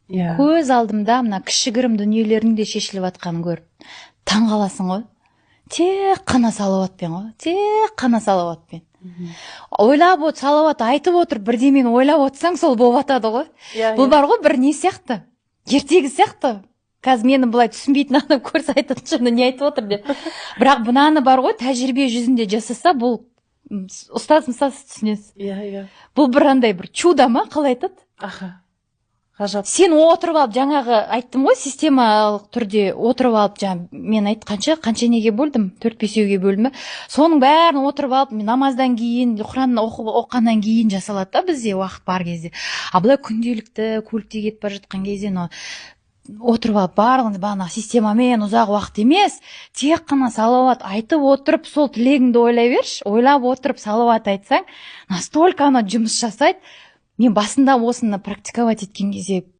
көз алдымда мына кішігірім дүниелердің де шешіліп жатқанын көріп таң қаласың ғой. Тек қана салауатпен ғой, тек қана салауатпен. Ойлап от, салауат айтып отыр, бірдемені ойлап отсаң, сол болып атады ғой. Бұл бар ғой, бір не сияқты, ертегі сияқты. Қазір мені бұлай түсінбейтін адам көрсе айтатын шығар, не айтып отыр деп. Бірақ бұнаны бар ғой, тәжірибе жүзінде жасаса, бұл ұстаз түсінесіз. Бұл бір андай бір чудо ма, қалай айтады? Ғажап. Сен отырып алып, жаңағы айттым ғой, системалық түрде отырып алып, мен қанша неге бөлдім? 4-5-ге бөлдім. Соның бәрін отырып алып, намаздан кейін, Құран оқығаннан кейін жасалады да бізде уақыт бар кезде. А бұлай күнделікті көлікте кетіп бара жатқан кезде отырып алып, барлығын бағана системамен ұзақ уақыт емес, тек қана салауат айтып отырып, сол тілегіңді ойлай берші, ойлап отырып салауат айтсаң, настолько жұмыс жасайды. Мен басында осыны практиковать еткен кезде